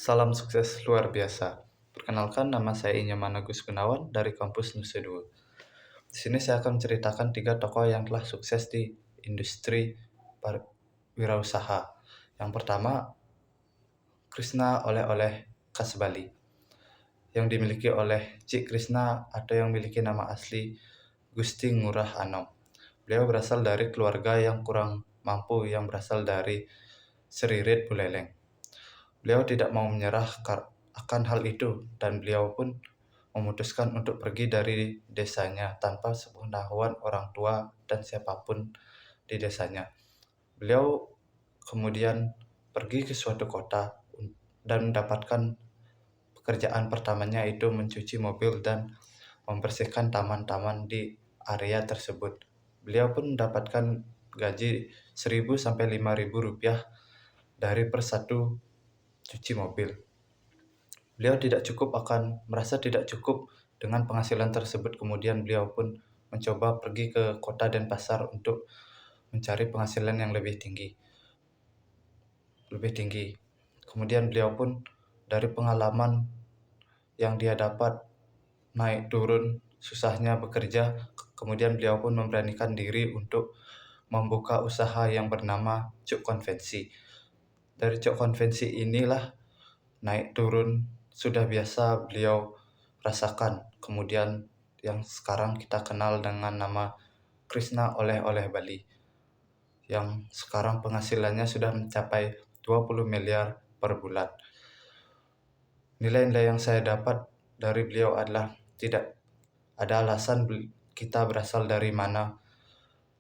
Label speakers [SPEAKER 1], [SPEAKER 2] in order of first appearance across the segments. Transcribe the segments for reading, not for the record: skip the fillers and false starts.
[SPEAKER 1] Salam sukses luar biasa. Perkenalkan, nama saya Inyaman Agus Gunawan dari kampus Nusa Dua. Di sini saya akan menceritakan 3 tokoh yang telah sukses di industri wirausaha. Yang pertama, Krishna Oleh-Oleh Kasbali, yang dimiliki oleh Cik Krishna atau yang memiliki nama asli Gusti Ngurah Anom. Beliau berasal dari keluarga yang kurang mampu yang berasal dari Seririt Buleleng. Beliau tidak mau menyerah akan hal itu dan beliau pun memutuskan untuk pergi dari desanya tanpa sepengetahuan orang tua dan siapapun di desanya. Beliau kemudian pergi ke suatu kota dan mendapatkan pekerjaan pertamanya, itu mencuci mobil dan membersihkan taman-taman di area tersebut. Beliau pun mendapatkan gaji 1.000 sampai 5.000 rupiah dari per satu cuci mobil. Beliau merasa tidak cukup dengan penghasilan tersebut. Kemudian beliau pun mencoba pergi ke kota dan pasar untuk mencari penghasilan yang lebih tinggi. Kemudian beliau pun dari pengalaman yang dia dapat naik turun susahnya bekerja, kemudian beliau pun memberanikan diri untuk membuka usaha yang bernama Cuk Konvensi. Dari Cuk Konvensi inilah naik turun sudah biasa beliau rasakan. Kemudian yang sekarang kita kenal dengan nama Krishna Oleh-Oleh Bali, yang sekarang penghasilannya sudah mencapai 20 miliar per bulan. Nilai-nilai yang saya dapat dari beliau adalah tidak ada alasan kita berasal dari mana.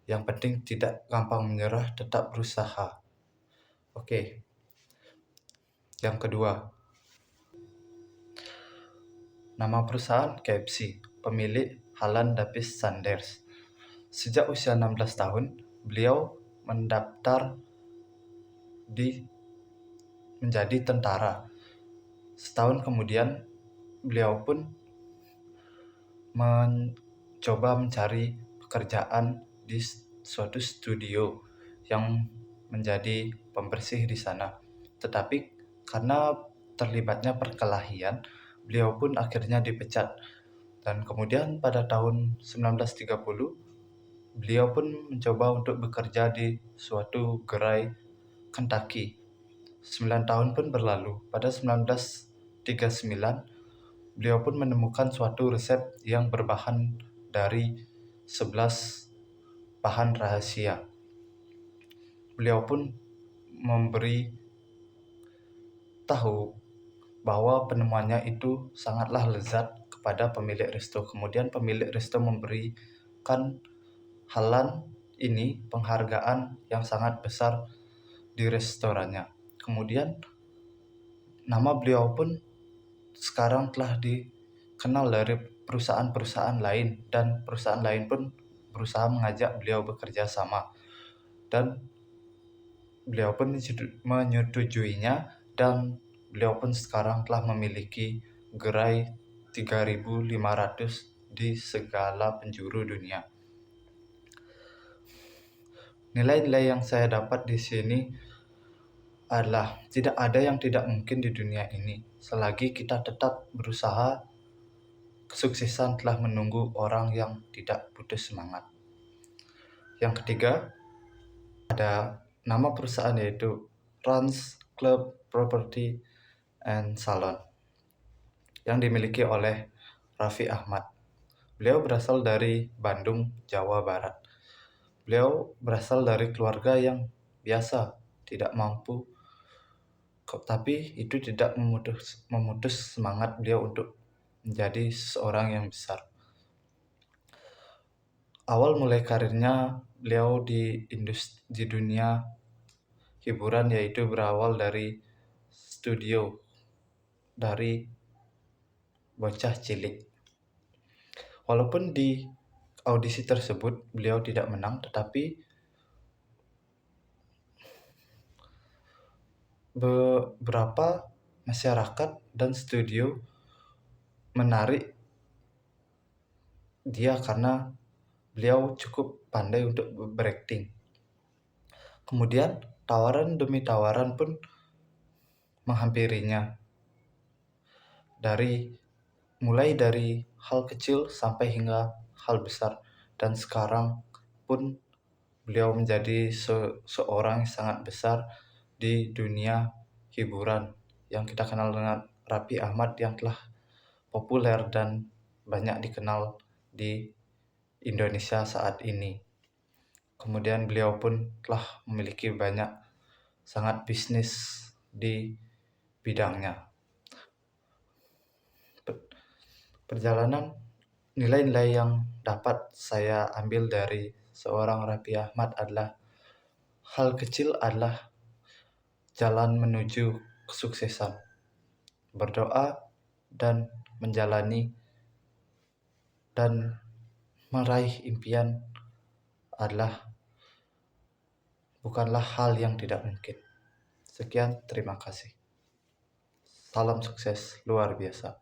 [SPEAKER 1] Yang penting tidak gampang menyerah, tetap berusaha. Oke. Yang kedua, nama perusahaan KFC, pemilik Hallan Davis Sanders. Sejak usia 16 tahun, beliau mendaftar menjadi tentara. Setahun kemudian, beliau pun mencoba mencari pekerjaan di suatu studio yang menjadi pembersih di sana. Tetapi karena terlibatnya perkelahian, beliau pun akhirnya dipecat. Dan kemudian pada tahun 1930, beliau pun mencoba untuk bekerja di suatu gerai Kentucky. 9 tahun pun berlalu. Pada 1939, beliau pun menemukan suatu resep yang berbahan dari 11 bahan rahasia. Beliau pun memberi tahu bahwa penemuannya itu sangatlah lezat kepada pemilik resto. Kemudian pemilik resto memberikan Hallan ini penghargaan yang sangat besar di restorannya. Kemudian nama beliau pun sekarang telah dikenal dari perusahaan-perusahaan lain, dan perusahaan lain pun berusaha mengajak beliau bekerja sama. Dan beliau pun menyetujuinya, dan beliau pun sekarang telah memiliki gerai 3.500 di segala penjuru dunia. Nilai-nilai yang saya dapat di sini adalah tidak ada yang tidak mungkin di dunia ini. Selagi kita tetap berusaha, kesuksesan telah menunggu orang yang tidak putus semangat. Yang ketiga, ada nama perusahaan yaitu Rans Club Property and Salon, yang dimiliki oleh Raffi Ahmad. Beliau berasal dari Bandung, Jawa Barat. Beliau berasal dari keluarga yang biasa, tidak mampu, tapi itu tidak memutus semangat beliau untuk menjadi seorang yang besar. Awal mulai karirnya beliau di dunia hiburan, yaitu berawal dari studio, dari bocah cilik. Walaupun di audisi tersebut beliau tidak menang, tetapi beberapa masyarakat dan studio menarik dia karena beliau cukup pandai untuk berakting. Kemudian tawaran demi tawaran pun menghampirinya. mulai dari hal kecil sampai hingga hal besar, dan sekarang pun beliau menjadi seorang yang sangat besar di dunia hiburan yang kita kenal dengan Raffi Ahmad, yang telah populer dan banyak dikenal di Indonesia saat ini. Kemudian beliau pun telah memiliki banyak sangat bisnis di bidangnya. Perjalanan nilai-nilai yang dapat saya ambil dari seorang Raffi Ahmad adalah hal kecil adalah jalan menuju kesuksesan. Berdoa dan menjalani dan meraih impian bukanlah hal yang tidak mungkin. Sekian, terima kasih. Salam sukses luar biasa.